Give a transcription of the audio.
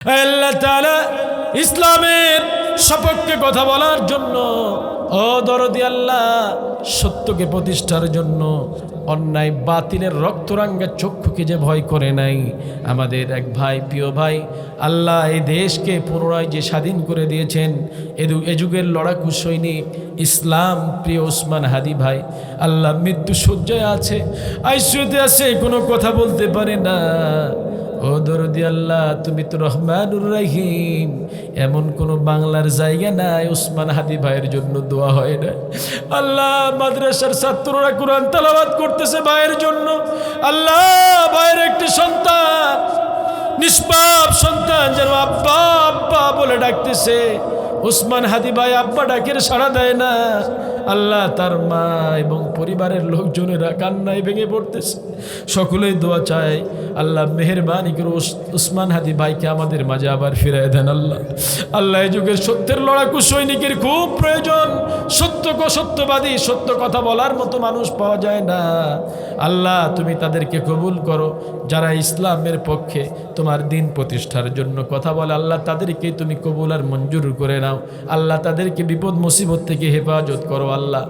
আল্লাহ তাআলা ইসলামের সপক্ষে কথা বলার জন্য, ও দরদি আল্লাহ, সত্যকে প্রতিষ্ঠার জন্য অন্যায় বাতিলের রক্তরাঙ্গা চক্ষুকে যে ভয় করে নাই, আমাদের এক ভাই, প্রিয় ভাই, আল্লাহ এই দেশকে পুনরায় যে স্বাধীন করে দিয়েছেন, এ যুগের লড়াকু সৈনিক ইসলাম প্রিয় ওসমান হাদি ভাই, আল্লাহ মৃত্যু শয্যায় আছে, আইসিইউতে আছে, কোনো কথা বলতে পারে না। ও দরদি আল্লাহ, তুমি তো রহমানুর রহিম, এমন কোন বাংলার জায়গা নাই ওসমান হাদি ভাইয়ের জন্য দোয়া হয় না। আল্লাহ, মাদ্রাসার ছাত্ররা কোরআন তেলাওয়াত করতেছে ভাইয়ের জন্য। আল্লাহ, ভাইয়ের একটি সন্তান, নিষ্পাপ সন্তান যেন আব্বা আব্বা বলে ডাকতেছে, ওসমান হাদি ভাই আব্বা ডাকের সাড়া দেয় না। আল্লাহ, তার মা এবং পরিবারের লোকজনেরা কান্নায় ভেঙে পড়তেছে, সকলেই দোয়া চায়। আল্লাহ মেহেরবানি করে ওসমান হাদি ভাইকে আমাদের মাঝে আবার ফিরিয়ে দেন। আল্লাহ এই যুগের সত্যের লড়াকু সৈনিকের খুব প্রয়োজন। সত্যবাদী, সত্য কথা বলার মতো মানুষ পাওয়া যায় না। আল্লাহ, তুমি তাদেরকে কবুল করো যারা ইসলামের পক্ষে তোমার দিন প্রতিষ্ঠার জন্য কথা বলে। আল্লাহ, তাদেরকে তুমি কবুল আর মঞ্জুর করে নাও। আল্লাহ, তাদেরকে বিপদ মুসিবত থেকে হেফাজত করো। আল্লাহ,